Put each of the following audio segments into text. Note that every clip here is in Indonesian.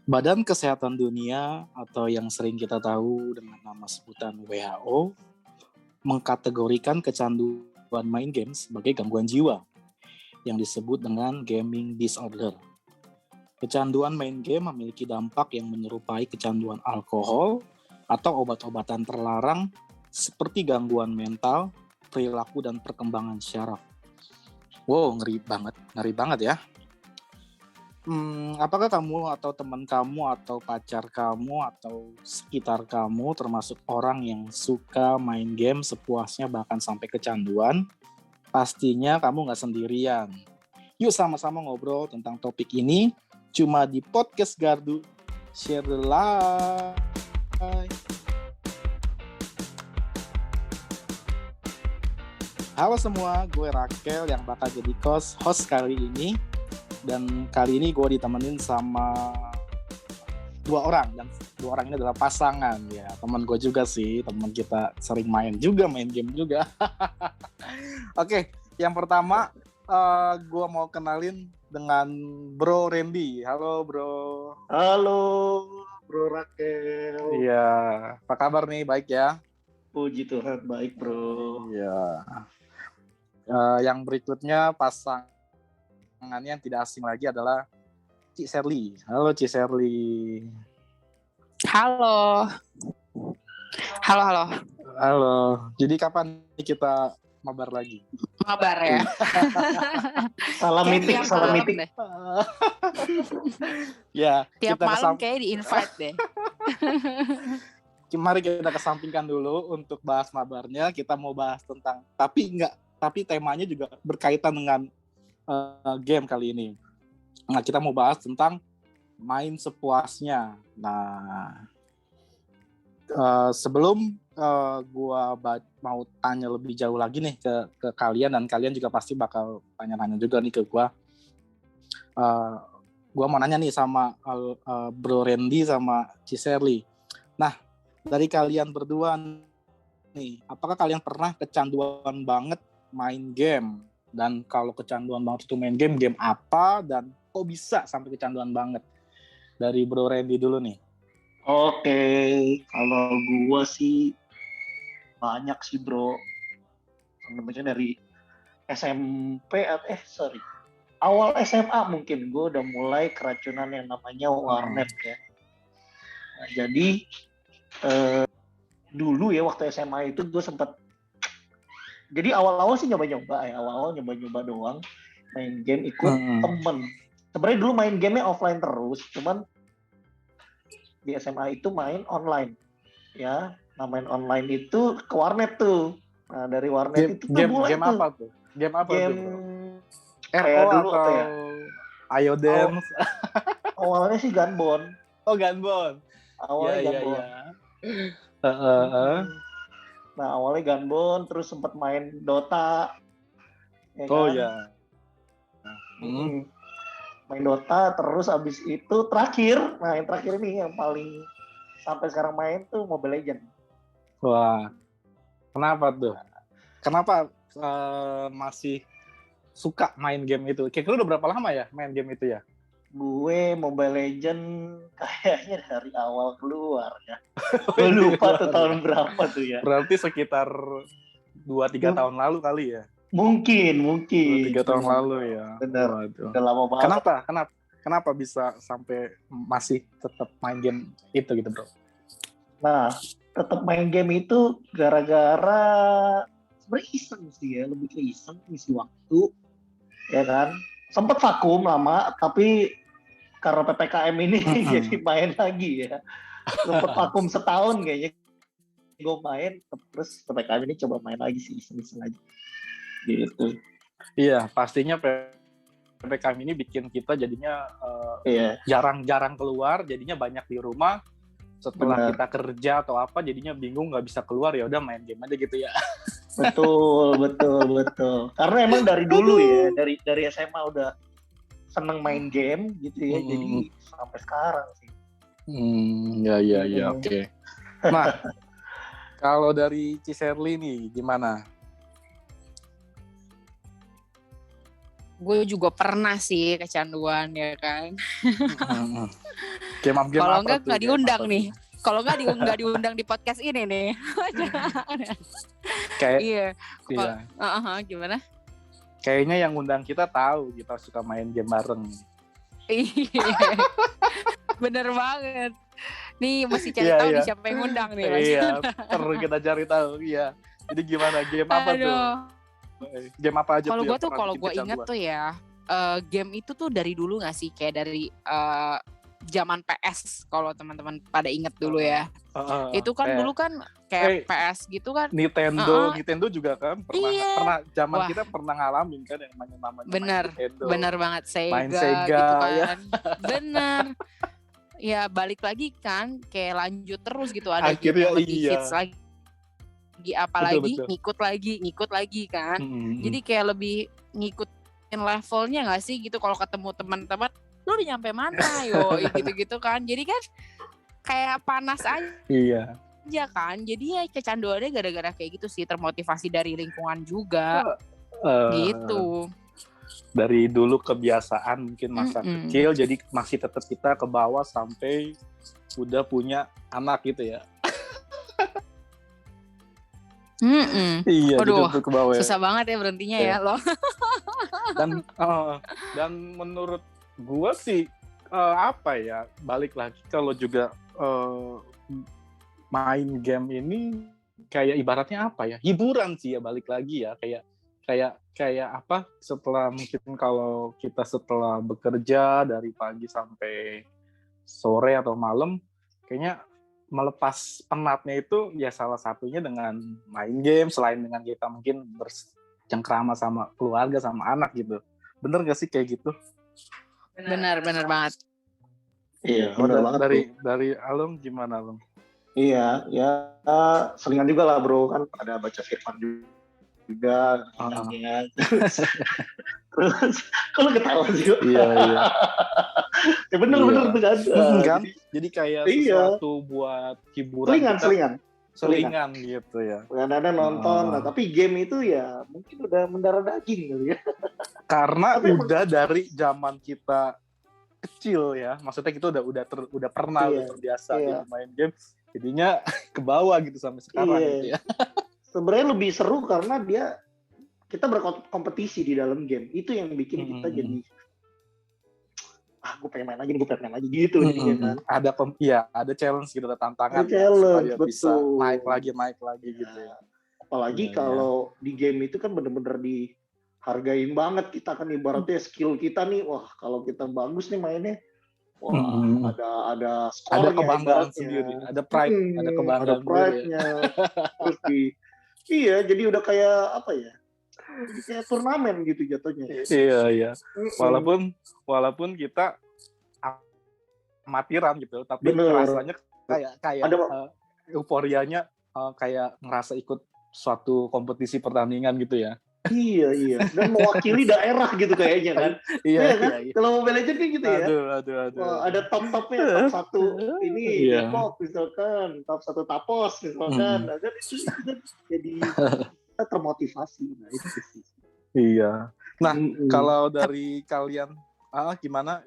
Badan Kesehatan Dunia atau yang sering kita tahu dengan nama sebutan WHO mengkategorikan kecanduan main game sebagai gangguan jiwa yang disebut dengan gaming disorder. Kecanduan main game memiliki dampak yang menyerupai kecanduan alkohol atau obat-obatan terlarang seperti gangguan mental, perilaku, dan perkembangan syaraf. Wow, ngeri banget ya. Apakah kamu atau teman kamu atau pacar kamu atau sekitar kamu termasuk orang yang suka main game sepuasnya bahkan sampai kecanduan? Pastinya kamu nggak sendirian. Yuk sama-sama ngobrol tentang topik ini cuma di podcast Gardu. Share the light. Halo semua, gue Rakel yang bakal jadi host kali ini. Dan kali ini gue ditemenin sama dua orang, dan dua orang ini adalah pasangan ya, teman gue juga sih, teman kita sering main game juga. Oke, yang pertama gue mau kenalin dengan Bro Randy. Halo Bro. Halo Bro Rakel. Iya, apa kabar nih? Baik ya? Puji Tuhan, baik Bro. Iya. Yang berikutnya pasangannya yang tidak asing lagi adalah Cik Sherly. Halo Cik Sherly. Halo. Jadi kapan kita mabar lagi? Mabar ya. Salam meeting. Ya. Tiap malam kayak di-invite deh. Mari kita kesampingkan dulu untuk bahas mabarnya. Kita mau bahas tentang, tapi temanya juga berkaitan dengan game kali ini. Nah, kita mau bahas tentang main sepuasnya. Nah, sebelum gua mau tanya lebih jauh lagi nih ke kalian, dan kalian juga pasti bakal tanya-tanya juga nih ke gua. Gua mau nanya nih sama Bro Randy sama Cik Sherly. Nah, dari kalian berdua nih, apakah kalian pernah kecanduan banget main game? Dan kalau kecanduan banget itu main game apa? Dan kok bisa sampai kecanduan banget? Dari Bro Randy dulu nih. Oke, kalau gua sih banyak sih Bro. Sebenarnya dari awal SMA mungkin gue udah mulai keracunan yang namanya warnet ya. Nah, jadi dulu ya waktu SMA itu gue sempat. Jadi awal-awal sih nyoba-nyoba doang, main game ikut temen. Sebenarnya dulu main gamenya offline terus, cuman di SMA itu main online. Ya, main online itu ke warnet tuh. Nah dari warnet itu mulai game tuh. Apa tuh? Game apa game tuh? Kayak dulu atau ya? Ayo Dance. Awalnya sih Gunbon. Oh Gunbon. Awalnya Gunbon. Nah awalnya Gunbon, terus sempat main Dota. Ya kan? Oh ya. Main Dota, terus abis itu terakhir ini yang paling sampai sekarang main tuh Mobile Legends. Wah, kenapa tuh? Kenapa masih suka main game itu? Kira-kira udah berapa lama ya main game itu ya? Gue Mobile Legends kayaknya dari awal keluar ya. Gue lupa tuh tahun berapa tuh ya. Berarti sekitar 2-3 tahun lalu kali ya? Mungkin. 2-3 tahun lalu ya. Bener. Udah lama banget. Kenapa bisa sampai masih tetap main game itu gitu bro? Nah, tetap main game itu gara-gara sebenarnya iseng sih ya, lebih ke iseng, ngisi waktu, ya kan. Sempet vakum lama, tapi karena PPKM ini jadi main lagi ya. Sempet vakum setahun kayaknya. Gue main, terus PPKM ini coba main lagi sih, iseng-iseng aja. Gitu. Iya, pastinya PPKM ini bikin kita jadinya jarang-jarang keluar, jadinya banyak di rumah. Setelah kita kerja atau apa, jadinya bingung nggak bisa keluar, ya udah main game aja gitu ya. Betul. Karena emang dari dulu ya, dari SMA udah seneng main game gitu ya, jadi sampai sekarang sih. Ya, oke. Nah, kalau dari Cik Sherly nih, gimana? Gue juga pernah sih kecanduan ya kan. Game up game Kalau apa enggak tuh? nggak Game diundang apa nih. tuh? Kalau nggak diundang di podcast ini nih. Kayak Iya. iya. Gimana? Kayaknya yang ngundang kita tahu kita suka main game bareng. Iya. Bener banget. Nih mesti cari Iya, tahu iya. nih siapa yang ngundang nih. Mas. Iya, perlu kita cari tahu. Iya. Jadi gimana game apa tuh? Aduh. Game apa aja Kalau tuh? gue yang tuh pernah kalau bikin gue inget kecanduan? tuh ya, game itu tuh dari dulu nggak sih, kayak dari zaman PS kalau teman-teman pada inget dulu ya. Itu kan dulu kan kayak PS gitu kan. Nintendo juga kan Iya. pernah zaman Wah. kita pernah ngalamin kan yang namanya Bener, Nintendo. bener banget Main Sega Sega, gitu ya. kan. Bener. Ya balik lagi kan, kayak lanjut terus gitu, ada game Akhirnya yang lebih iya. hits lagi apalagi Betul. ngikut lagi kan. Mm-mm. Jadi kayak lebih ngikutin levelnya nggak sih gitu, kalau ketemu teman-teman lu udah nyampe mana yo gitu-gitu kan. Jadi kan kayak panas Iya. aja kan. Jadi ya kecanduannya gara-gara kayak gitu sih, termotivasi dari lingkungan juga gitu. Dari dulu kebiasaan mungkin masa kecil, jadi masih tetap kita ke bawah sampai udah punya anak gitu ya. Iya, Aduh, jadi ke bawah. susah banget ya berhentinya ya lo. Dan menurut gua sih apa ya, balik lagi kalau juga main game ini kayak ibaratnya apa ya, hiburan sih ya, balik lagi ya, kayak apa, setelah mungkin kalau kita setelah bekerja dari pagi sampai sore atau malam, kayaknya melepas penatnya itu ya salah satunya dengan main game, selain dengan kita mungkin bercengkrama sama keluarga, sama anak gitu. Bener gak sih kayak gitu? Benar banget. Iya, benar banget. Dari Alung gimana, Alung? Iya, ya selingan juga lah bro, kan ada baca firman juga. Terus kalau ketawa sih. Iya. Ya bener tuh kan. Jadi kayak sesuatu buat hiburan. Selingan gitu ya. Kadang-kadang nonton, nah tapi game itu ya mungkin udah mendarah daging kali ya. Karena udah dari zaman kita kecil ya, maksudnya kita udah pernah terbiasa main game, jadinya ke bawah gitu sampai sekarang gitu ya. Sebenarnya lebih seru karena kita berkompetisi di dalam game, itu yang bikin kita jadi gue pengen main lagi gitu nih kan. Ada challenge gitu, ada tantangan supaya betul. Bisa naik lagi gitu ya. Apalagi kalau di game itu kan bener-bener dihargain banget, kita kan ibaratnya skill kita nih, wah kalau kita bagus nih mainnya, wah ada skornya, ada kebanggaan sendiri, ada pride, ada kebanggaan, ada pride-nya. Terus jadi udah kayak apa ya? Kayak turnamen gitu jatuhnya. Iya. Walaupun kita amatiran gitu, tapi rasanya kayak ada euforianya, kayak ngerasa ikut suatu kompetisi pertandingan gitu ya. Iya. Dan mewakili daerah gitu kayaknya kan. Iya kan? Kalau Mobile Legends kan gitu ya. Aduh. Wah, ada top-topnya, top 1 ini Depok misalkan, top 1 Tapos misalkan. Nah, kan itu jadi kita termotivasi. Nah, itu sih. Iya. Nah, kalau dari kalian gimana?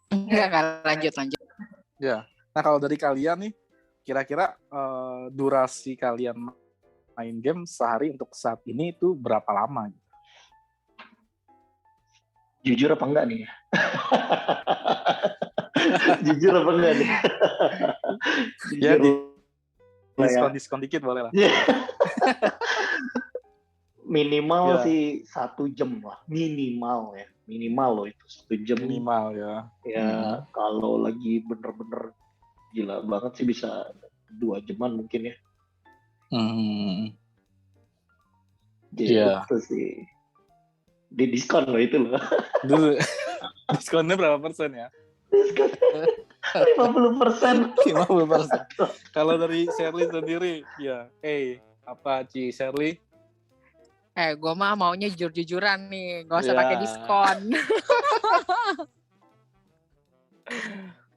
Enggak, lanjut. Ya. Nah, kalau dari kalian nih, kira-kira durasi kalian main game sehari untuk saat ini itu berapa lama? Jujur apa enggak nih? Jujur apa enggak nih? Ya, diskon dikit boleh lah. Minimal sih 1 jam lah, minimal loh itu 1 jam minimal ya. Ya kalau lagi bener-bener gila banget sih bisa 2 jaman mungkin ya. Gitu sih. Di diskon loh itu loh. Diskonnya berapa persen ya? 50%. Kalau dari Shirley sendiri ya, apa Ci Shirley? Gue mah maunya jujur-jujuran nih, gak usah pakai diskon.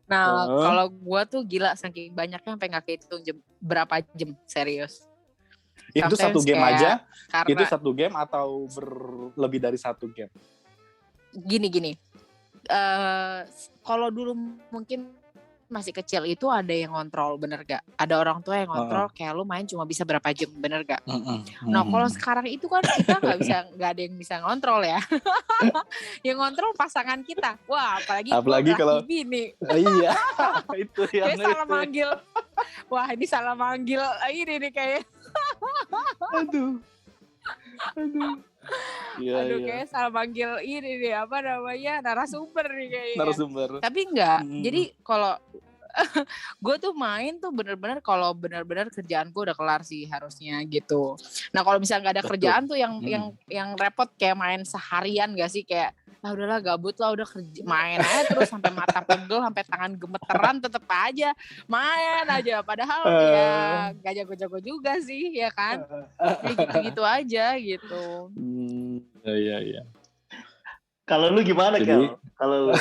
Nah, kalau gue tuh gila saking banyaknya sampai nggak kehitung berapa jam, serius. Itu satu game aja? Karena, itu satu game atau lebih dari satu game? Gini. kalau dulu mungkin masih kecil itu ada yang ngontrol, bener gak? Ada orang tua yang ngontrol kayak lu main cuma bisa berapa jam, bener gak? Nah kalau sekarang itu kan kita nggak ada yang bisa ngontrol ya. Yang ngontrol pasangan kita. Wah apalagi kalau bini. Iya. Itu yang kayak salah manggil. Wah ini salah manggil ini nih kayak. Aduh. Aduh kayak salah manggil ini nih apa namanya narasumber nih kayaknya. Narasumber. Tapi enggak. Jadi kalau gue tuh main tuh bener-bener kalau bener-bener kerjaan gue udah kelar sih harusnya gitu. Nah kalau misalnya nggak ada kerjaan tuh yang repot kayak main seharian gak sih kayak udahlah gabut lah udah kerja main aja terus sampai mata pegel sampai tangan gemeteran tetep aja main aja padahal ya gak jago-jago juga sih ya kan kayak gitu-gitu aja gitu. Iya. Kalau lu gimana Kel? Kalau lu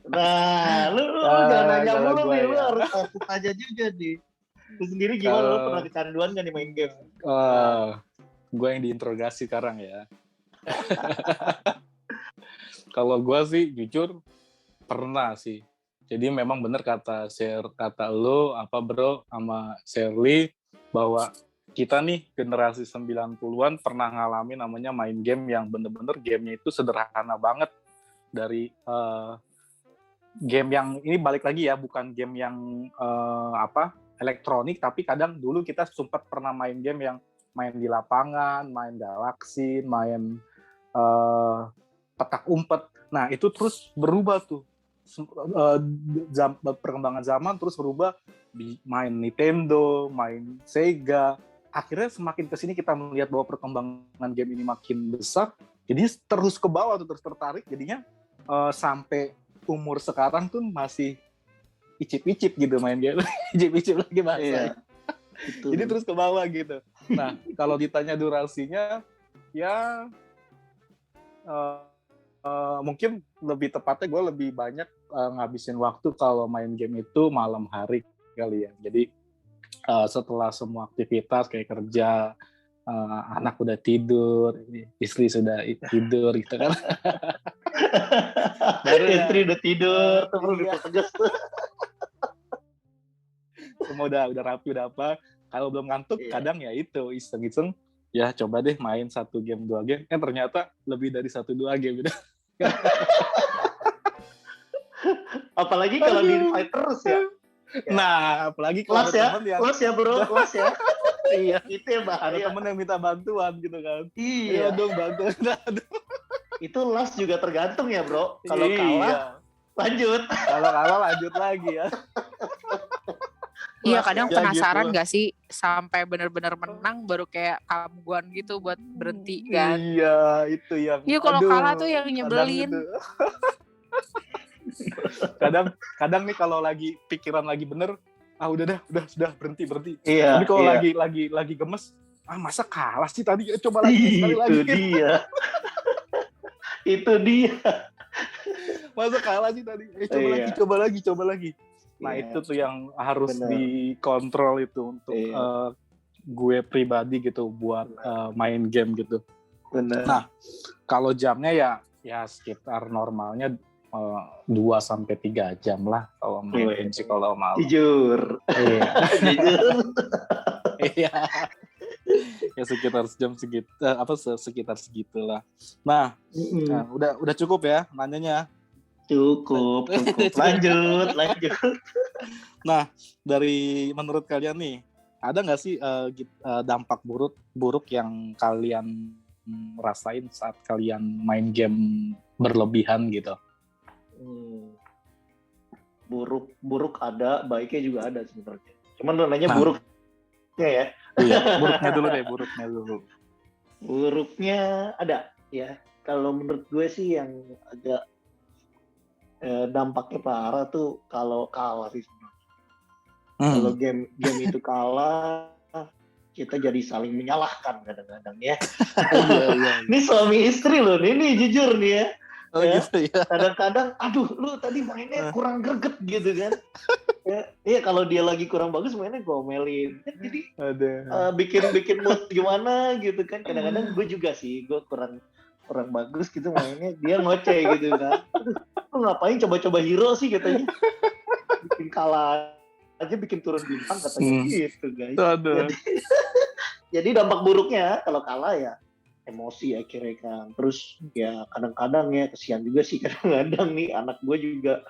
jangan nanya mulu nih, lu harus tanya juga nih. Lu sendiri gimana? Lu pernah kecanduan gak nih main game? Gue yang diinterogasi sekarang ya. Kalau gue sih jujur pernah sih. Jadi memang benar kata lo bro sama Shirley bahwa kita nih generasi 90-an pernah ngalamin namanya main game yang bener-bener gamenya itu sederhana banget. Dari game yang ini balik lagi ya, bukan game yang elektronik, tapi kadang dulu kita sempat pernah main game yang main di lapangan, main galaksi, main petak umpet. Nah itu terus berubah tuh. Perkembangan zaman terus berubah, main Nintendo, main Sega. Akhirnya semakin kesini kita melihat bahwa perkembangan game ini makin besar, jadi terus ke bawah tuh, terus tertarik, jadinya sampai umur sekarang tuh masih icip-icip gitu main game, icip-icip lagi bahasa. Iya. Jadi terus ke bawah gitu. Nah kalau ditanya durasinya, ya mungkin lebih tepatnya gue lebih banyak ngabisin waktu kalau main game itu malam hari kali ya. Jadi setelah semua aktivitas kayak kerja, anak udah tidur, istri sudah tidur gitu kan. Istri udah tidur, perlu dipertegas tuh. Semua udah rapi, udah apa. Kalau belum ngantuk, kadang ya itu iseng-iseng. Ya coba deh main 1 game 2 game. Ternyata lebih dari 1-2 game gitu. Apalagi kalau di fight terus ya. Nah, apalagi kalau ada temen yang... Los ya bro, los ya. Iya. Itu yang bahaya. Ada temen yang minta bantuan gitu kan. Iya. Dong bantuan. Itu los juga tergantung ya bro. Kalau kalah, lanjut. Kalau kalah lanjut lagi ya. Iya kadang penasaran gitu. Gak sih sampai benar-benar menang baru kayak kambuan gitu buat berhenti kan. Iya itu yang. Iya kalau kalah tuh yang nyebelin. Kadang nih kalau lagi pikiran lagi bener, sudah berhenti. Iya. Tapi kalau lagi gemes, masa kalah sih tadi, coba lagi sekali lagi. Itu dia. Itu dia. Masa kalah sih tadi, coba lagi. Nah itu tuh yang harus dikontrol itu untuk gue pribadi gitu buat main game gitu. Bener. Nah kalau jamnya ya sekitar normalnya 2-3 jam lah kalau main sih kalau malam. Jujur. Iya. Jujur. Iya. Ya sekitar jam segitu sekitar segitulah. Nah, udah cukup ya nanyanya. Cukup. Lanjut. Nah, dari menurut kalian nih, ada nggak sih dampak buruk yang kalian rasain saat kalian main game berlebihan gitu? Buruk ada, baiknya juga ada sebenarnya. Cuman nanya buruknya ya. Iya, buruknya dulu. Buruknya ada ya. Kalau menurut gue sih yang agak dampaknya parah tuh kalau kalah sih sebenarnya. Kalau game itu kalah, kita jadi saling menyalahkan kadang-kadang ya. Iya. Ini suami istri loh, ini jujur nih ya. Oh ya? Gitu ya. Kadang-kadang, lu tadi mainnya kurang greget gitu kan. Iya kalau dia lagi kurang bagus mainnya gomelin. Kan jadi bikin mood gimana gitu kan. Kadang-kadang gue juga sih, gue kurang bagus gitu mainnya, dia ngoceh gitu kan. Lu ngapain coba-coba hero sih katanya. Bikin kalah aja bikin turun bintang katanya gitu guys. Jadi dampak buruknya kalau kalah ya emosi akhirnya kan. Terus ya kadang-kadang ya kesian juga sih kadang-kadang nih anak gue juga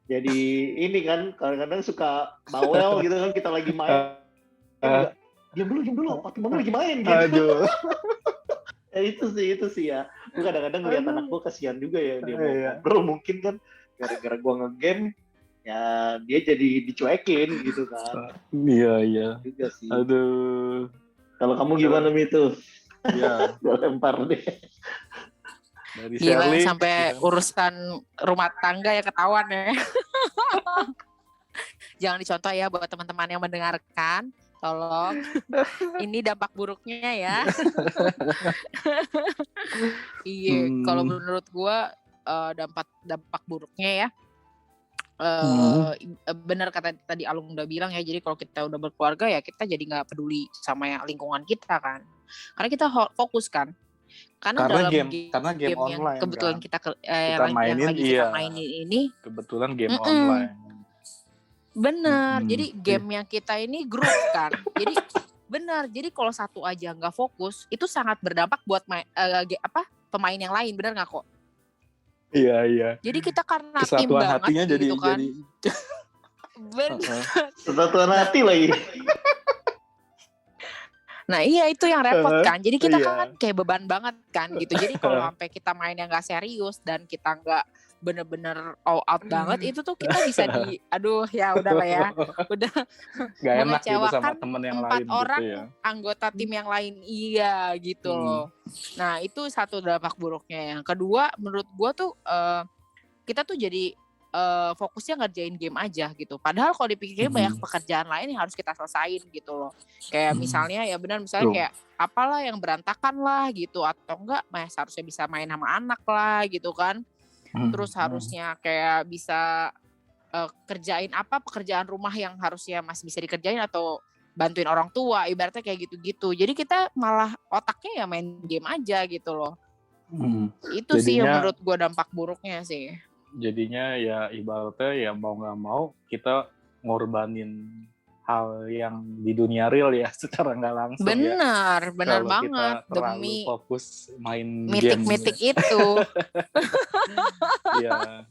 jadi ini kan kadang-kadang suka bawel gitu kan kita lagi main. Diam dulu, Pak Timang lagi main gitu. Aduh. Ya, itu sih ya. Gue kadang-kadang ngeliat anak gue kasihan juga ya dia mau ngobrol mungkin kan gara-gara gue nge-game ya dia jadi dicuekin gitu kan. Iya. Juga sih. Aduh. Kalau kamu gimana itu? Iya. Gue lempar deh. Dari gila Shirley, sampai gitu. Urusan rumah tangga ya ketahuan ya. Jangan dicontoh ya buat teman-teman yang mendengarkan. Tolong. Ini dampak buruknya ya. Iya, kalau menurut gue dampak buruknya ya. Benar kata tadi Alung udah bilang ya, jadi kalau kita udah berkeluarga ya kita jadi nggak peduli sama yang lingkungan kita kan, karena kita fokus kan, karena dalam game yang kebetulan kan? kita mainin, yang lagi kita mainin ini kebetulan game online. Bener, jadi game yang kita ini grup kan, jadi bener, jadi kalau satu aja nggak fokus itu sangat berdampak buat pemain yang lain, bener nggak kok? Iya. Jadi kita karena kesatuan tim banget hatinya gitu kan. Bener. Kesatuan hati lagi. Nah iya itu yang repot kan. Jadi kita kan kayak beban banget kan gitu. Jadi kalau sampai kita main yang gak serius dan kita gak bener-bener all out banget, itu tuh kita bisa aduh ya udahlah ya. Udah gak enak gitu sama temen yang 4 lain orang gitu ya. Anggota tim yang lain gitu loh. Nah itu satu dampak buruknya. Yang kedua menurut gue tuh kita tuh jadi fokusnya ngerjain game aja gitu. Padahal kalau dipikirnya banyak pekerjaan lain yang harus kita selesain gitu loh. Kayak misalnya ya benar misalnya kayak apalah yang berantakan lah gitu, atau enggak harusnya bisa main sama anak lah gitu kan. Terus harusnya kayak bisa kerjain pekerjaan rumah yang harusnya masih bisa dikerjain atau bantuin orang tua, ibaratnya kayak gitu-gitu. Jadi kita malah otaknya ya main game aja gitu loh. Itu jadinya, sih yang menurut gue dampak buruknya sih. Jadinya ya ibaratnya ya mau gak mau kita ngorbanin hal yang di dunia real ya secara gak langsung. Benar banget. Kita terlalu fokus main mitik itu. Iya,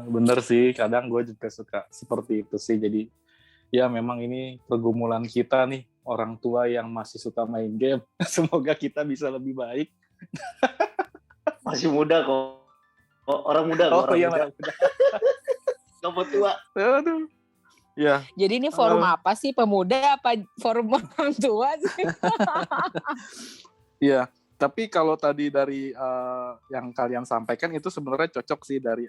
bener sih. Kadang gue juga suka seperti itu sih. Jadi ya memang ini pergumulan kita nih, orang tua yang masih suka main game. Semoga kita bisa lebih baik. Masih muda kok. Orang muda kok. Muda. Kamu tua. Aduh. Ya. Jadi ini forum apa sih? Pemuda apa forum orang tua sih? Iya. Tapi kalau tadi dari yang kalian sampaikan itu sebenarnya cocok sih dari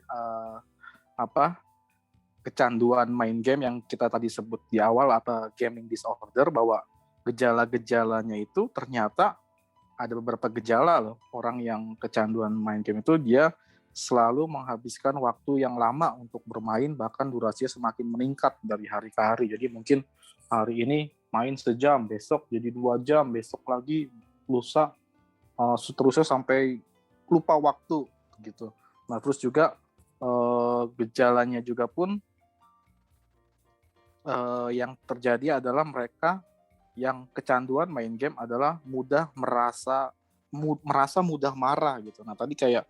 kecanduan main game yang kita tadi sebut di awal atau gaming disorder, bahwa gejala-gejalanya itu ternyata ada beberapa gejala loh. Orang yang kecanduan main game itu dia selalu menghabiskan waktu yang lama untuk bermain, bahkan durasinya semakin meningkat dari hari ke hari. Jadi mungkin hari ini main sejam, besok jadi 2 jam, besok lagi, lusa, seterusnya sampai lupa waktu gitu. Nah terus juga gejalanya juga pun yang terjadi adalah mereka yang kecanduan main game adalah merasa mudah marah gitu. Nah tadi kayak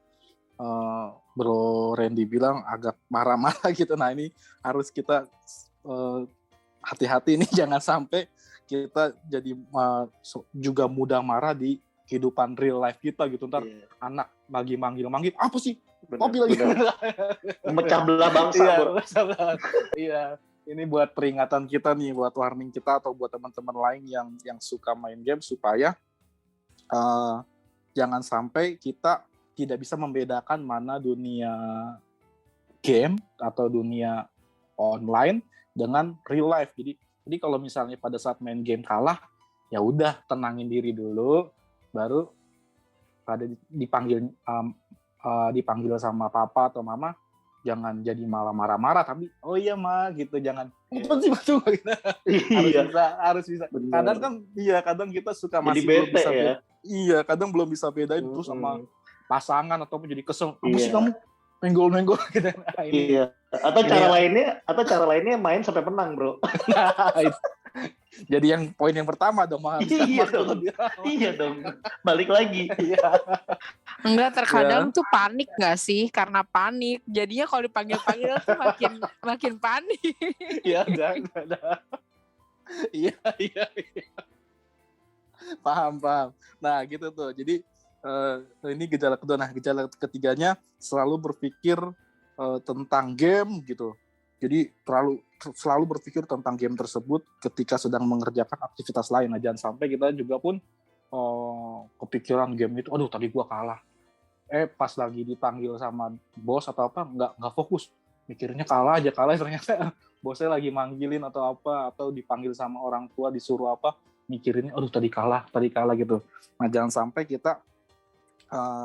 Bro Randy bilang agak marah-marah gitu. Nah ini harus kita hati-hati nih, jangan sampai kita jadi juga mudah marah di kehidupan real life kita gitu. Ntar anak lagi manggil-manggil, apa sih? Mobil lagi. Memecah belah bangsa. Iya. Ini buat peringatan kita nih, buat warning kita atau buat teman-teman lain yang suka main game, supaya jangan sampai kita tidak bisa membedakan mana dunia game atau dunia online dengan real life. Jadi kalau misalnya pada saat main game kalah, ya udah tenangin diri dulu, baru pada dipanggil sama papa atau mama, jangan jadi malah marah-marah, tapi oh iya ma gitu, jangan betul gitu. harus bisa. Kadang kita suka masih belum bisa kadang belum bisa bedain terus sama pasangan ataupun jadi kesel. Apa sih kamu menggol gitu. Nah, ini. Iya. Atau cara lainnya main sampai menang, Bro. Jadi yang poin yang pertama dong, menghabiskan waktu lebih lama. Iya dong. Balik lagi. Iya. Enggak, terkadang tuh panik nggak sih? Karena panik. Jadinya kalau dipanggil-panggil tuh makin panik. Iya, ada. Iya. Paham. Nah, gitu tuh. Jadi ini gejala kedua. Nah, gejala ketiganya selalu berpikir tentang game gitu. Jadi selalu berpikir tentang game tersebut ketika sedang mengerjakan aktivitas lain. Nah, jangan sampai kita juga pun kepikiran game itu, aduh tadi gua kalah. Pas lagi dipanggil sama bos atau apa, nggak fokus. Mikirnya kalah ternyata bosnya lagi manggilin atau apa, atau dipanggil sama orang tua disuruh apa, mikirinnya aduh tadi kalah gitu. Nah, jangan sampai kita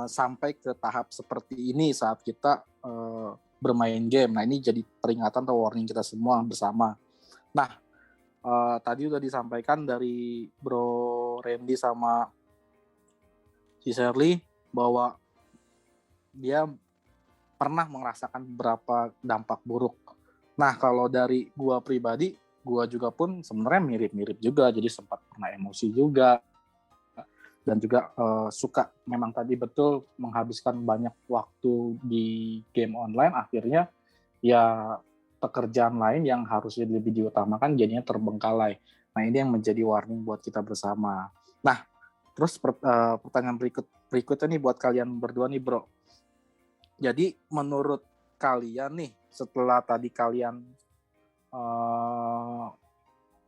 sampai ke tahap seperti ini saat kita bermain game. Nah, ini jadi peringatan atau warning kita semua bersama. Nah, tadi udah disampaikan dari Bro Randy sama si Shirley bahwa dia pernah merasakan beberapa dampak buruk. Nah, kalau dari gua pribadi, gua juga pun sebenarnya mirip-mirip juga, jadi sempat pernah emosi juga. Dan juga suka memang tadi betul menghabiskan banyak waktu di game online, akhirnya ya pekerjaan lain yang harusnya lebih diutamakan jadinya terbengkalai. Nah, ini yang menjadi warning buat kita bersama. Nah, terus pertanyaan berikutnya nih buat kalian berdua nih, Bro. Jadi menurut kalian nih, setelah tadi kalian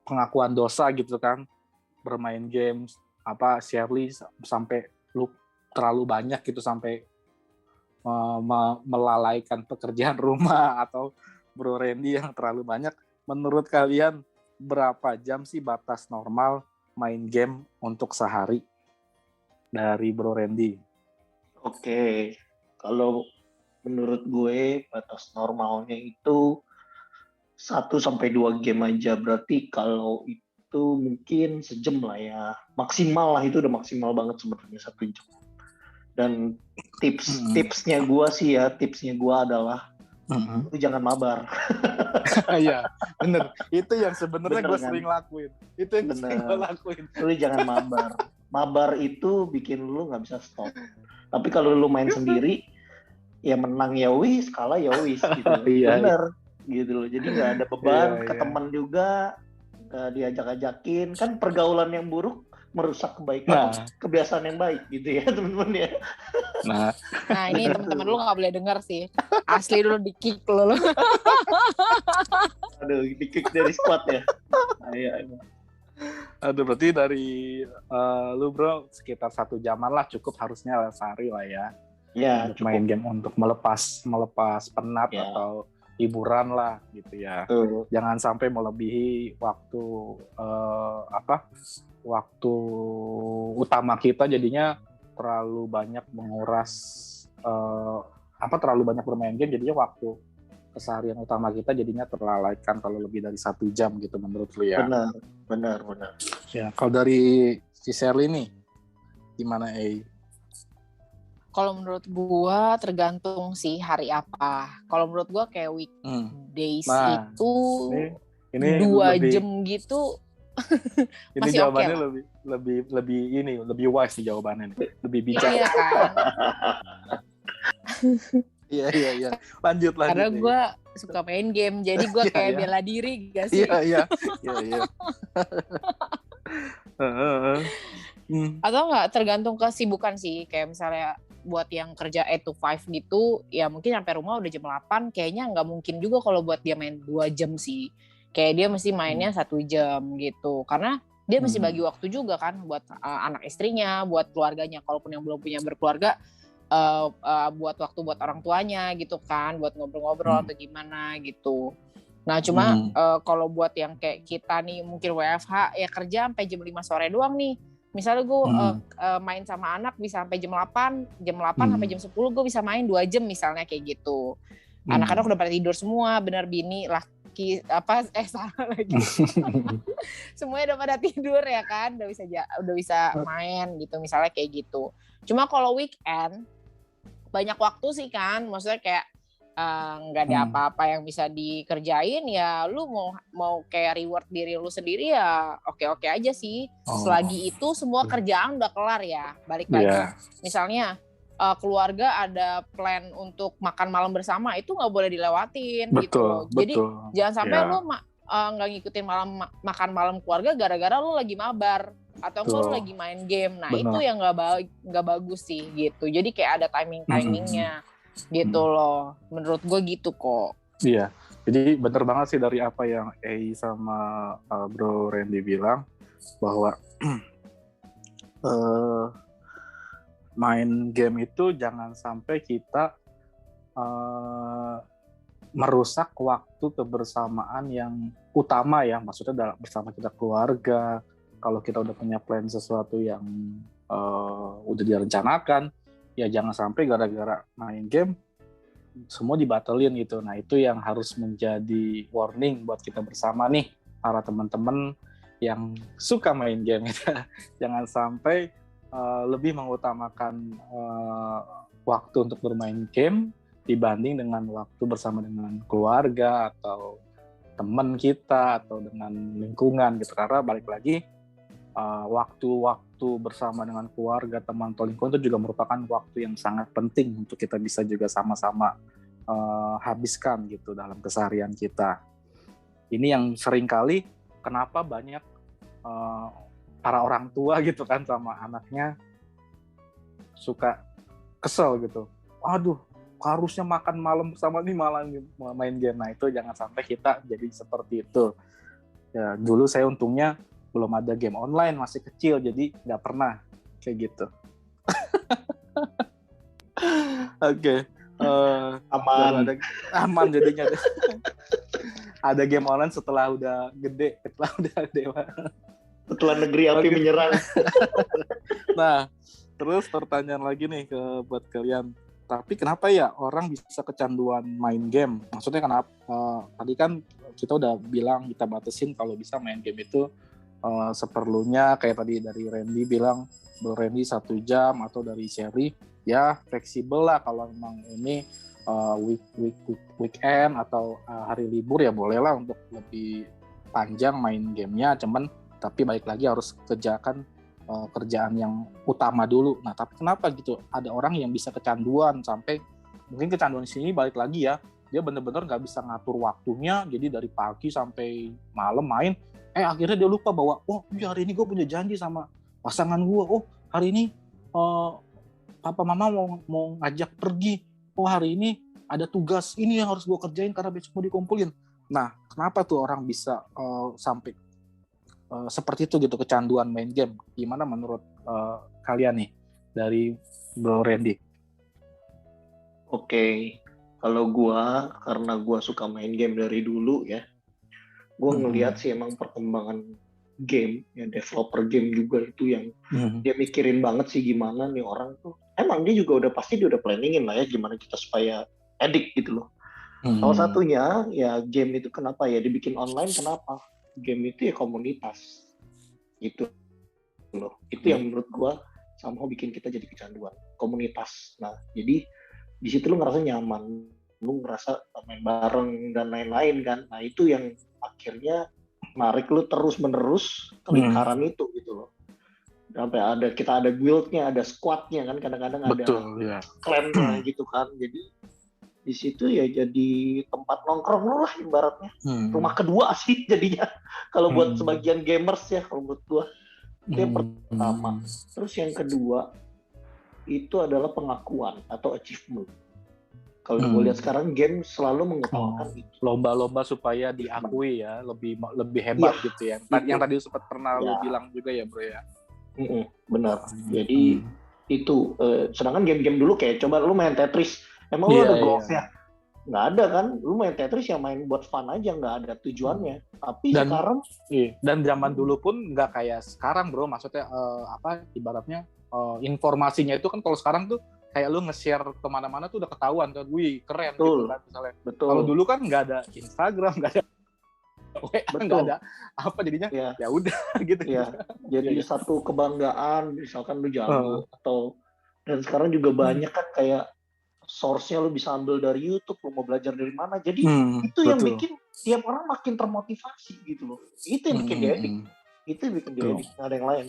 pengakuan dosa gitu kan, bermain games, Shirley sampai lu terlalu banyak gitu, sampai melalaikan pekerjaan rumah, atau Bro Randy yang terlalu banyak. Menurut kalian berapa jam sih batas normal main game untuk sehari? Dari Bro Randy. Oke, kalau menurut gue batas normalnya itu 1-2 game aja. Berarti kalau itu mungkin sejam lah ya, maksimal lah, itu udah maksimal banget sebenarnya 1 jam. Dan tipsnya gue adalah lu jangan mabar. Iya, bener. Itu yang sebenarnya gue sering lakuin. Lu jangan mabar. Mabar itu bikin lu nggak bisa stop. Tapi kalau lu main sendiri, ya menang ya wis, kalah ya wis gitu. Bener. Gitu loh. Jadi nggak ada beban ke teman juga. Diajak-ajakin, kan pergaulan yang buruk merusak kebaikan, kebiasaan yang baik gitu ya teman-teman ya. Nah ini teman-teman lu nggak boleh denger sih, asli dulu di-kick lu. Aduh, di-kick dari squad ya. Aduh, berarti dari lu Bro sekitar 1 jaman lah cukup harusnya sehari lah ya. Ya, untuk main game untuk melepas penat atau hiburan lah gitu ya. Jangan sampai melebihi waktu waktu utama kita, jadinya terlalu banyak menguras terlalu banyak bermain game, jadinya waktu keseharian utama kita jadinya terlalaikan kalau lebih dari 1 jam gitu menurut lu ya. Benar. Ya, kalau dari si Shirley nih gimana Kalau menurut gua tergantung sih hari apa. Kalau menurut gua kayak weekdays itu ini 2 jam gitu. Ini masih jawabannya lebih wise nih jawabannya nih. Lebih bijak. Iya kan. Iya. Lanjut. Karena gua suka main game, jadi gua kayak bela diri gak sih? Iya. Atau enggak, tergantung kesibukan sih. Kayak misalnya buat yang kerja 8 to 5 gitu, ya mungkin sampai rumah udah jam 8, kayaknya nggak mungkin juga kalau buat dia main 2 jam sih. Kayak dia mesti mainnya 1 jam gitu. Karena dia mesti bagi waktu juga kan buat anak istrinya, buat keluarganya. Kalaupun yang belum punya berkeluarga, buat waktu buat orang tuanya gitu kan, buat ngobrol-ngobrol atau gimana gitu. Nah cuma kalau buat yang kayak kita nih mungkin WFH ya kerja sampai jam 5 sore doang nih. Misalnya gue main sama anak bisa sampai jam 8 sampai jam 10 gue bisa main 2 jam misalnya kayak gitu. Anak-anak udah pada tidur semua, bener bini, laki, salah lagi. Semuanya udah pada tidur ya kan, udah bisa main gitu misalnya kayak gitu. Cuma kalau weekend banyak waktu sih kan, maksudnya kayak nggak ada apa-apa yang bisa dikerjain, ya lu mau kayak reward diri lu sendiri ya oke-oke aja sih. Selagi itu semua kerjaan udah kelar ya, balik lagi. Misalnya keluarga ada plan untuk makan malam bersama, itu nggak boleh dilewatin gitu loh. Jadi jangan sampai lu nggak ngikutin makan malam keluarga gara-gara lu lagi mabar atau enggak lu lagi main game. Nah itu yang nggak bagus sih gitu. Jadi kayak ada timingnya gitu loh. Menurut gue gitu kok. Iya. Jadi bener banget sih dari apa yang Ei sama Bro Randy bilang, bahwa main game itu jangan sampai kita merusak waktu kebersamaan yang utama ya, maksudnya bersama kita keluarga. Kalau kita udah punya plan sesuatu yang udah direncanakan, ya jangan sampai gara-gara main game semua dibatalin gitu. Nah itu yang harus menjadi warning buat kita bersama nih, para teman-teman yang suka main game. Jangan sampai lebih mengutamakan waktu untuk bermain game dibanding dengan waktu bersama dengan keluarga atau teman kita atau dengan lingkungan gitu. Karena balik lagi, waktu-waktu bersama dengan keluarga, teman atau lingkungan itu juga merupakan waktu yang sangat penting untuk kita bisa juga sama-sama habiskan gitu dalam keseharian kita. Ini yang seringkali kenapa banyak para orang tua gitu kan sama anaknya suka kesel gitu. Aduh, harusnya makan malam bersama nih malah main game. Nah itu jangan sampai kita jadi seperti itu. Ya, dulu saya untungnya belum ada game online, masih kecil, jadi nggak pernah kayak gitu. Oke. Aman jadinya. Ada game online setelah udah gede, setelah udah dewa. Setelah negeri api menyerang. Nah, terus pertanyaan lagi nih buat kalian. Tapi kenapa ya orang bisa kecanduan main game? Maksudnya kenapa? Tadi kan kita udah bilang kita batasin kalau bisa main game itu seperlunya, kayak tadi dari Randy bilang, Bro Randy 1 jam, atau dari Sherry ya fleksibel lah. Kalau memang ini weekend atau hari libur ya bolehlah untuk lebih panjang main gamenya. Cuman tapi balik lagi harus kerjakan kerjaan yang utama dulu. Nah tapi kenapa gitu ada orang yang bisa kecanduan sampai, mungkin kecanduan di sini balik lagi ya, dia bener-bener nggak bisa ngatur waktunya, jadi dari pagi sampai malam main. Akhirnya dia lupa bahwa hari ini gue punya janji sama pasangan gue. Hari ini papa mama mau ngajak pergi. Hari ini ada tugas ini yang harus gue kerjain karena besok mau dikumpulin. Nah kenapa tuh orang bisa sampai seperti itu gitu, kecanduan main game? Gimana menurut kalian nih dari Bro Randy? Oke, kalau karena gue suka main game dari dulu ya, gue ngelihat sih emang perkembangan game, ya developer game juga itu yang dia mikirin banget sih gimana nih orang tuh. Emang dia juga udah pasti dia udah planningin lah ya gimana kita supaya addict gitu loh. Salah satunya ya game itu kenapa ya dibikin online, kenapa? Game itu ya komunitas gitu loh. Itu yang menurut gue somehow bikin kita jadi kecanduan, komunitas. Nah jadi di situ lu ngerasa nyaman, lu ngerasa main bareng dan lain-lain kan. Nah itu yang akhirnya narik lu terus-menerus ke lingkaran itu gitu loh. Sampai kita ada guildnya, ada squadnya kan, kadang-kadang ada clannya gitu kan. Jadi di situ ya jadi tempat nongkrong lu lah ibaratnya. Rumah kedua sih jadinya kalau buat sebagian gamers ya, kalau menurut gua. Itu yang pertama. Terus yang kedua itu adalah pengakuan atau achievement. Kalau gue lihat sekarang game selalu mengutamakan itu. Lomba-lomba supaya diakui ya, lebih hebat gitu ya. Yang tadi sempat pernah lu bilang juga ya bro ya. Benar. Jadi itu sedangkan game-game dulu kayak coba lu main Tetris, emang lu ada goals-nya? Nggak ada kan? Lu main Tetris yang main buat fun aja, nggak ada tujuannya. Tapi sekarang dan zaman dulu pun nggak kayak sekarang bro. Maksudnya ibaratnya informasinya itu kan kalau sekarang tuh kayak lu nge-share kemana-mana tuh udah ketahuan kan, wih keren. Betul. Gitu kan misalnya. Kalau dulu kan nggak ada Instagram, nggak ada nggak ada apa, jadinya ya udah gitu. Ya. Jadi satu kebanggaan misalkan lu jago atau, dan sekarang juga banyak kan kayak source-nya lu bisa ambil dari YouTube, lu mau belajar dari mana. Jadi itu yang betul. bikin tiap orang makin termotivasi gitu loh. Itu yang bikin dia edik. Itu yang bikin dia Betul. edik, nggak ada yang lain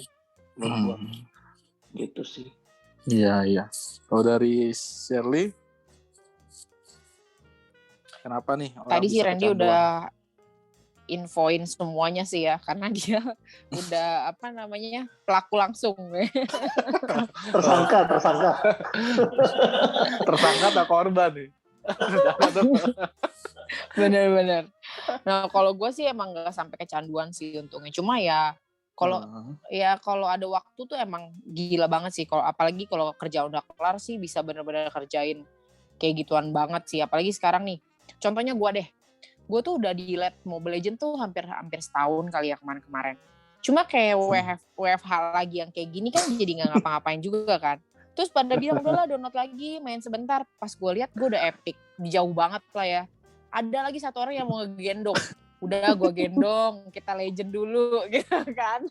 menurut gua. Gitu sih. Iya. Kalau dari Shirley, kenapa nih orang Tadi si bisa Randy kecanduan? udah infoin semuanya sih ya, karena dia udah pelaku langsung. Tersangka. Tersangka atau korban nih? Bener. Nah kalau gue sih emang gak sampai kecanduan sih untungnya. Cuma ya kalau ada waktu tuh emang gila banget sih. Kalau apalagi kalau kerja udah kelar sih bisa bener-bener kerjain kayak gituan banget sih. Apalagi sekarang nih. Contohnya gue deh. Gue tuh udah delete Mobile Legends tuh hampir setahun kali ya kemarin. Cuma kayak WFH lagi yang kayak gini kan jadi nggak ngapa-ngapain juga kan. Terus pada bilang udahlah download lagi, main sebentar. Pas gue lihat gue udah epic, jauh banget lah ya. Ada lagi satu orang yang mau ngegendong. Udah gue gendong, kita legend dulu gitu kan.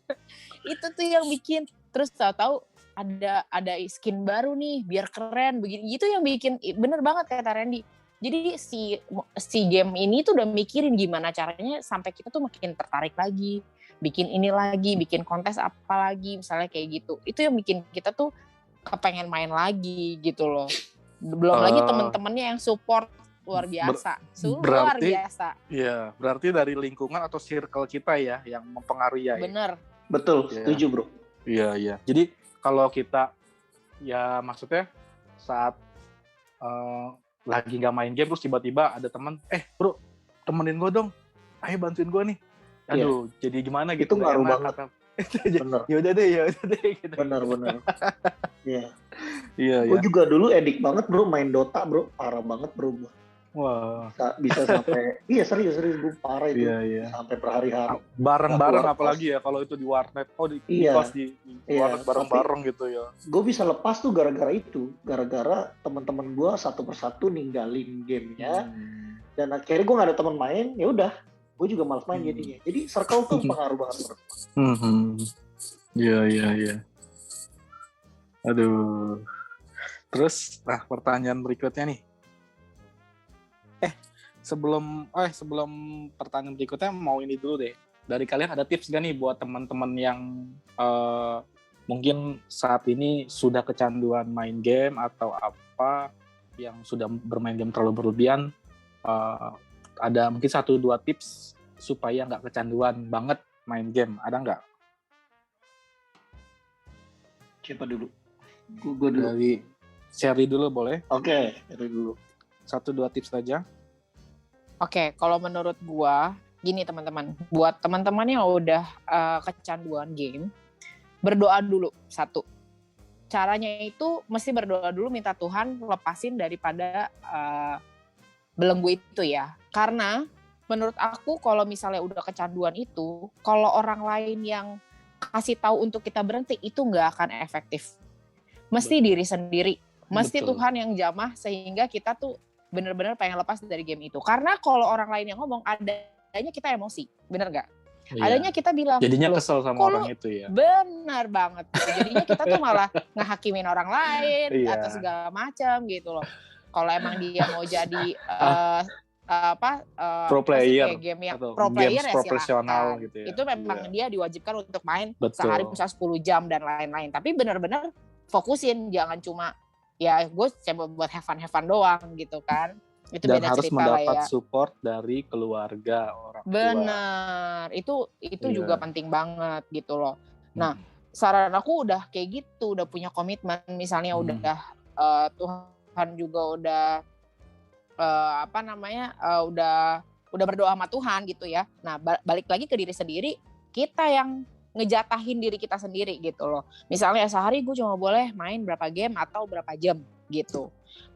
Itu tuh yang bikin. Terus tahu-tahu ada skin baru nih, biar keren begini. Itu yang bikin bener banget kata Randy. Jadi si game ini tuh udah mikirin gimana caranya sampai kita tuh makin tertarik lagi, bikin ini lagi, bikin kontes apa lagi, misalnya kayak gitu. Itu yang bikin kita tuh kepengen main lagi gitu loh. Belum lagi temen-temennya yang support luar biasa, luar biasa. Iya, berarti dari lingkungan atau circle kita ya yang mempengaruhi ya. Bener. Betul, setuju bro. Iya. Jadi kalau kita ya maksudnya saat lagi nggak main game terus tiba-tiba ada teman, bro temenin gue dong, ayo bantuin gue nih, aduh jadi gimana gitu. Itu ngaruh banget. Bener. Yaudah deh gitu. Bener. Iya. Gue juga dulu edik banget bro main Dota bro, parah banget bro gue. Wah. Bisa sampai serius gue parah itu. Iya. Sampai berhari-hari. Bareng-bareng apalagi ya kalau itu di warnet. Di kos di warnet bareng-bareng gitu ya. Gue bisa lepas tuh gara-gara itu. Gara-gara teman-teman gue satu persatu ninggalin gamenya. Dan akhirnya gue gak ada teman main, ya udah. Gue juga malas main jadinya. Jadi circle tuh pengaruh banget bro. Iya. Aduh. Terus, pertanyaan berikutnya nih. Sebelum pertanyaan berikutnya mau ini dulu deh. Dari kalian ada tips gak nih buat teman-teman yang mungkin saat ini sudah kecanduan main game atau apa, yang sudah bermain game terlalu berlebihan, ada mungkin 1-2 tips supaya nggak kecanduan banget main game, ada nggak? Siapa dulu? Gue dulu. Dari Sherry dulu boleh? Oke, dari dulu. 1-2 tips saja. Oke, kalau menurut gua gini teman-teman, buat teman-teman yang udah kecanduan game, berdoa dulu. 1. Caranya itu mesti berdoa dulu, minta Tuhan lepasin daripada belenggu itu ya. Karena menurut aku kalau misalnya udah kecanduan itu, kalau orang lain yang kasih tahu untuk kita berhenti itu nggak akan efektif. Mesti diri sendiri, mesti Tuhan yang jamah sehingga kita tuh bener-bener pengen lepas dari game itu. Karena kalau orang lain yang ngomong, adanya kita emosi, bener gak? Iya. Adanya kita bilang, jadinya kesel sama orang itu ya. Benar banget. Jadinya kita tuh malah ngehakimin orang lain atau segala macam gitu loh. Kalau emang dia mau jadi pro player, game yang pro player ya profesional gitu ya. Itu memang dia diwajibkan untuk main sehari bisa 10 jam dan lain-lain. Tapi benar-benar fokusin, jangan cuma ya gue coba buat have fun doang gitu kan. Itu dan beda harus cerita mendapat lah ya. Support dari keluarga, orang tua. Benar, itu juga penting banget gitu loh. Nah, saran aku udah kayak gitu, udah punya komitmen, misalnya udah Tuhan juga udah udah berdoa sama Tuhan gitu ya. Nah, balik lagi ke diri sendiri, kita yang ngejatahin diri kita sendiri gitu loh. Misalnya sehari gue cuma boleh main berapa game atau berapa jam gitu.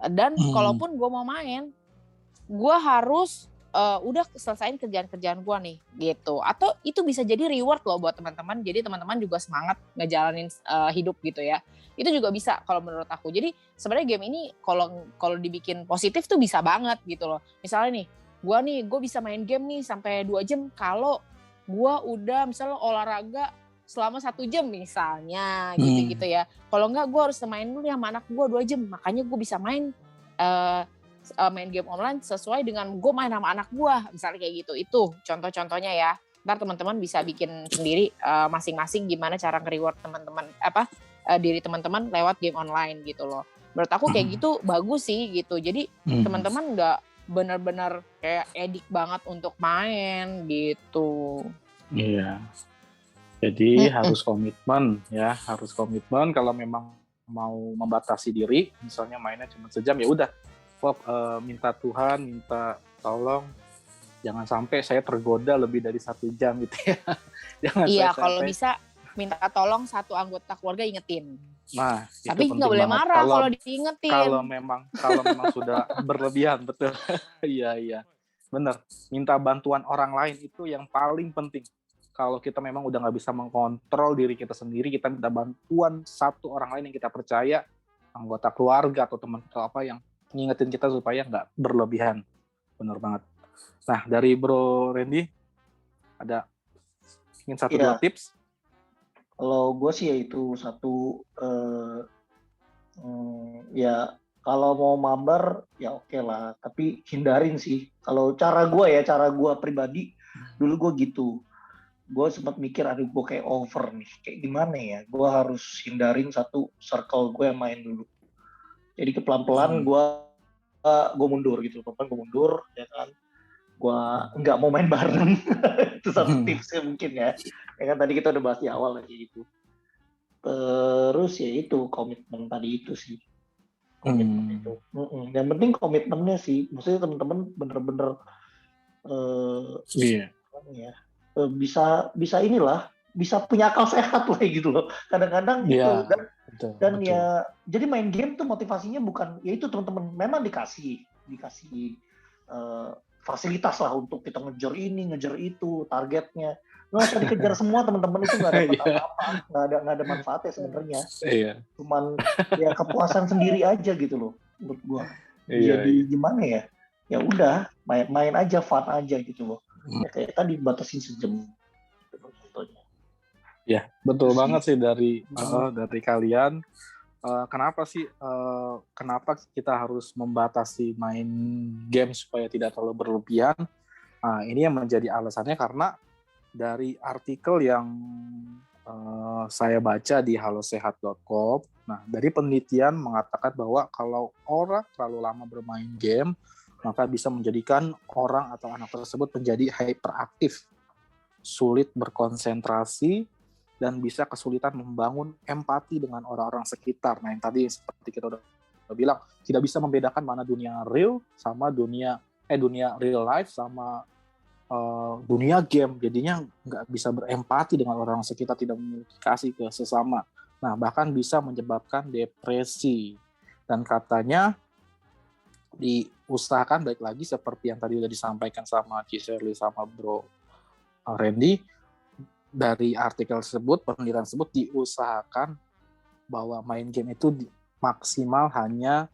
Dan kalaupun gue mau main, gue harus udah selesaiin kerjaan-kerjaan gue nih gitu. Atau itu bisa jadi reward loh buat teman-teman. Jadi teman-teman juga semangat ngejalanin hidup gitu ya. Itu juga bisa kalau menurut aku. Jadi sebenarnya game ini kalau dibikin positif tuh bisa banget gitu loh. Misalnya nih, gue bisa main game nih sampai 2 jam kalau gue udah misalnya olahraga selama 1 jam misalnya gitu-gitu ya. Kalau enggak gue harus main dulu sama anak gue 2 jam. Makanya gue bisa main main game online sesuai dengan gue main sama anak gue, misalnya kayak gitu. Itu contoh-contohnya ya. Ntar teman-teman bisa bikin sendiri masing-masing gimana cara nge-reward teman-teman diri teman-teman lewat game online gitu loh. Menurut aku kayak gitu bagus sih gitu. Jadi teman-teman nggak benar-benar kayak edik banget untuk main gitu. Iya. Jadi harus komitmen ya, harus komitmen kalau memang mau membatasi diri, misalnya mainnya cuma sejam ya udah. Minta Tuhan, minta tolong jangan sampai saya tergoda lebih dari 1 jam gitu ya. Jangan iya, sampai. Kalau bisa minta tolong satu anggota keluarga ingetin. Nah, tapi nggak boleh banget. Marah kalau diingetin. Kalau memang sudah berlebihan, betul. Iya, benar. Minta bantuan orang lain itu yang paling penting. Kalau kita memang udah nggak bisa mengkontrol diri kita sendiri, kita minta bantuan satu orang lain yang kita percaya, anggota keluarga atau teman atau apa yang ngingetin kita supaya nggak berlebihan. Benar banget. Nah, dari Bro Randy, ada ingin 1-2 tips? Kalau gue sih yaitu satu, ya kalau mau mabar ya oke lah, tapi hindarin sih. Kalau cara gue pribadi, dulu gue gitu. Gue sempat mikir, aduh gue kayak over nih, kayak gimana ya? Gue harus hindarin satu circle gue yang main dulu. Jadi pelan-pelan gue mundur gitu, gue mundur, ya kan? Gue nggak mau main bareng. Itu satu tipsnya mungkin ya. Ya kan tadi kita udah bahas di awal lagi gitu. Terus ya itu komitmen tadi itu sih. Komitmen itu. Yang penting komitmennya sih. Maksudnya teman-teman bener-bener bisa inilah, bisa punya akal sehat lah gitu loh. Kadang-kadang gitu. Dan betul. Ya jadi main game tuh motivasinya bukan ya itu teman-teman, memang dikasih fasilitas lah untuk kita ngejar ini, ngejar itu, targetnya. Nggak usah dikejar semua teman-teman, itu nggak ada apa-apa, nggak ada manfaatnya sebenarnya. Cuman ya kepuasan sendiri aja gitu loh menurut gua. Jadi gimana ya? Ya udah main aja, fun aja gitu loh. Ya, kayak tadi batasin sejam. Ya betul banget sih dari kalian. Kenapa sih kenapa kita harus membatasi main game supaya tidak terlalu berlebihan? Nah, ini yang menjadi alasannya karena dari artikel yang saya baca di halosehat.com, nah dari penelitian mengatakan bahwa kalau orang terlalu lama bermain game, maka bisa menjadikan orang atau anak tersebut menjadi hyperaktif, sulit berkonsentrasi, dan bisa kesulitan membangun empati dengan orang-orang sekitar. Nah, yang tadi seperti kita udah bilang, tidak bisa membedakan mana dunia real sama dunia real life sama dunia game. Jadinya nggak bisa berempati dengan orang sekitar, tidak memiliki kasih ke sesama. Nah, bahkan bisa menyebabkan depresi. Dan katanya diusahakan, baik lagi seperti yang tadi udah disampaikan sama Shirley sama Bro Randy, dari artikel tersebut, penelitian tersebut diusahakan bahwa main game itu maksimal hanya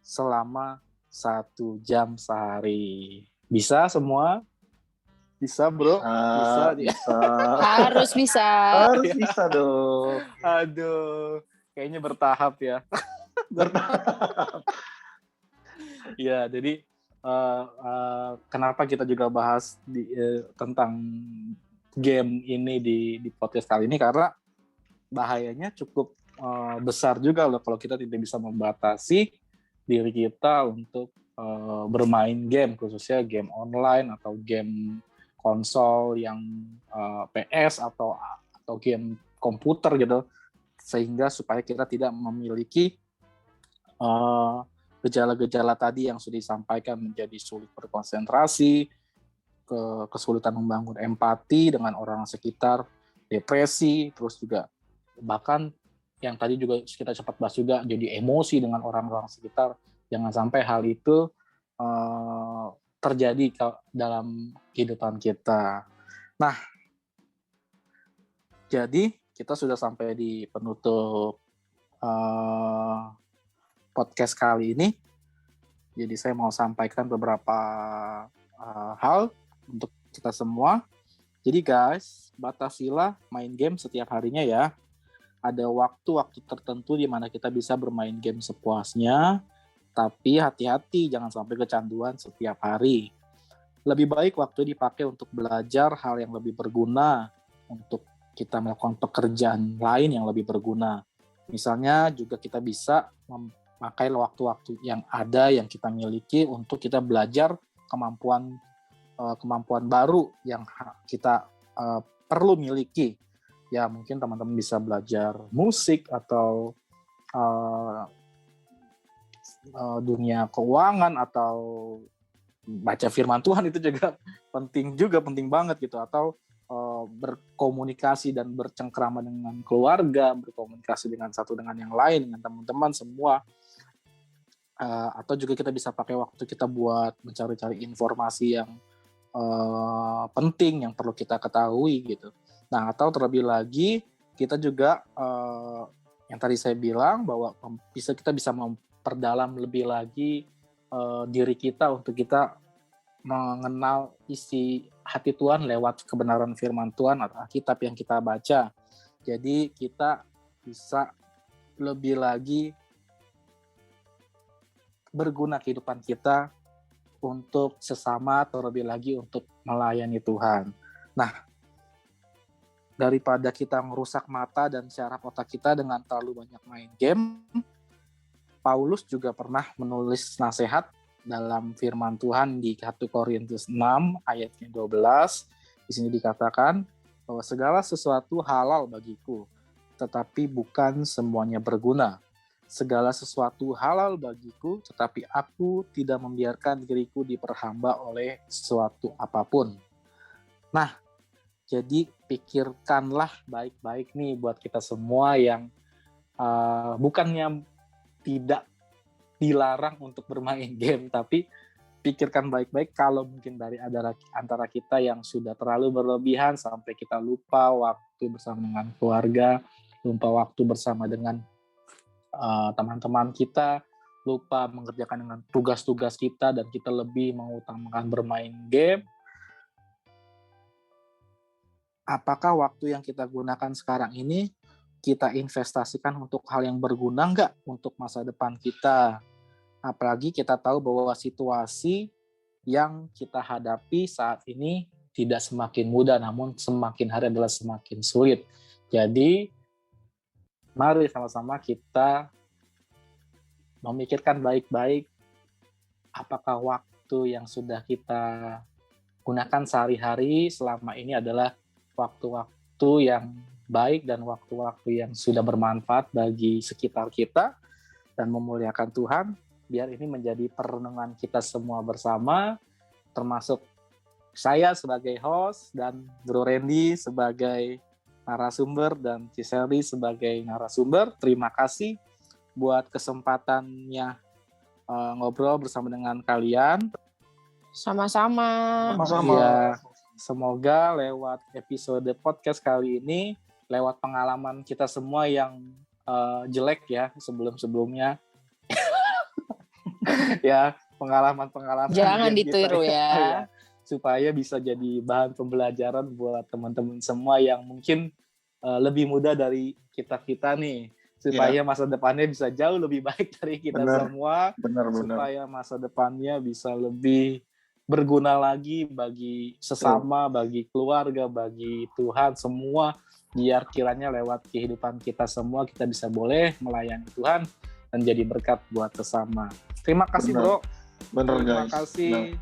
selama 1 jam sehari. Bisa semua? Bisa Bro? Bisa. Harus bisa. Harus bisa dong. Aduh, kayaknya bertahap ya. Bertahap. Ya, jadi kenapa kita juga bahas tentang game ini di podcast kali ini, karena bahayanya cukup besar juga loh kalau kita tidak bisa membatasi diri kita untuk bermain game, khususnya game online atau game konsol yang PS atau game komputer gitu, sehingga supaya kita tidak memiliki gejala-gejala tadi yang sudah disampaikan, menjadi sulit berkonsentrasi, kesulitan membangun empati dengan orang sekitar, depresi, terus juga bahkan yang tadi juga kita sempat bahas juga, jadi emosi dengan orang-orang sekitar. Jangan sampai hal itu terjadi dalam kehidupan kita. Nah, jadi kita sudah sampai di penutup podcast kali ini. Jadi saya mau sampaikan beberapa hal untuk kita semua. Jadi guys, batasilah main game setiap harinya ya. Ada waktu-waktu tertentu di mana kita bisa bermain game sepuasnya. Tapi hati-hati, jangan sampai kecanduan setiap hari. Lebih baik waktu dipakai untuk belajar hal yang lebih berguna, untuk kita melakukan pekerjaan lain yang lebih berguna. Misalnya juga kita bisa memakai waktu-waktu yang ada, yang kita miliki untuk kita belajar kemampuan baru yang kita perlu miliki. Ya mungkin teman-teman bisa belajar musik atau dunia keuangan atau baca firman Tuhan, itu juga penting banget gitu, atau berkomunikasi dan bercengkrama dengan keluarga, berkomunikasi dengan satu dengan yang lain, dengan teman-teman semua, atau juga kita bisa pakai waktu kita buat mencari-cari informasi yang penting yang perlu kita ketahui gitu. Nah, atau terlebih lagi kita juga yang tadi saya bilang bahwa kita bisa memperdalam lebih lagi diri kita untuk kita mengenal isi hati Tuhan lewat kebenaran firman Tuhan atau Alkitab yang kita baca. Jadi kita bisa lebih lagi berguna kehidupan kita untuk sesama, atau lebih lagi untuk melayani Tuhan. Nah, daripada kita merusak mata dan syaraf otak kita dengan terlalu banyak main game, Paulus juga pernah menulis nasihat dalam firman Tuhan di 1 Korintus 6 ayatnya 12. Di sini dikatakan bahwa segala sesuatu halal bagiku, tetapi bukan semuanya berguna. Segala sesuatu halal bagiku, tetapi aku tidak membiarkan diriku diperhamba oleh sesuatu apapun. Nah, jadi pikirkanlah baik-baik nih buat kita semua yang bukannya tidak dilarang untuk bermain game, tapi pikirkan baik-baik kalau mungkin dari antara kita yang sudah terlalu berlebihan sampai kita lupa waktu bersama dengan keluarga, lupa waktu bersama dengan teman-teman kita, lupa mengerjakan dengan tugas-tugas kita, dan kita lebih mengutamakan bermain game. Apakah waktu yang kita gunakan sekarang ini kita investasikan untuk hal yang berguna nggak untuk masa depan kita? Apalagi kita tahu bahwa situasi yang kita hadapi saat ini tidak semakin mudah, namun semakin hari adalah semakin sulit. Jadi, mari sama-sama kita memikirkan baik-baik apakah waktu yang sudah kita gunakan sehari-hari selama ini adalah waktu-waktu yang baik dan waktu-waktu yang sudah bermanfaat bagi sekitar kita dan memuliakan Tuhan. Biar ini menjadi perenungan kita semua bersama, termasuk saya sebagai host dan Bro Randy sebagai narasumber dan Ciseli sebagai narasumber. Terima kasih buat kesempatannya ngobrol bersama dengan kalian. Sama-sama. Ya, semoga lewat episode podcast kali ini, lewat pengalaman kita semua yang jelek ya sebelum-sebelumnya, ya pengalaman-pengalaman jangan ditiru ya, supaya bisa jadi bahan pembelajaran buat teman-teman semua yang mungkin lebih muda dari kita nih, supaya masa depannya bisa jauh lebih baik dari kita semua. Benar. Supaya masa depannya bisa lebih berguna lagi bagi sesama, bagi keluarga, bagi Tuhan semua, biar kiranya lewat kehidupan kita semua kita bisa boleh melayani Tuhan dan jadi berkat buat sesama. Terima kasih Bro. Terima kasih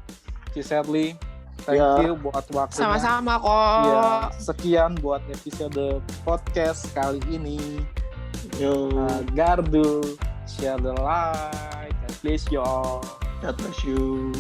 Ciseli. Thank you buat waktunya. Sama-sama kok. Ya, sekian buat episode podcast kali ini. Gardu, share the light. God bless you all. God bless you.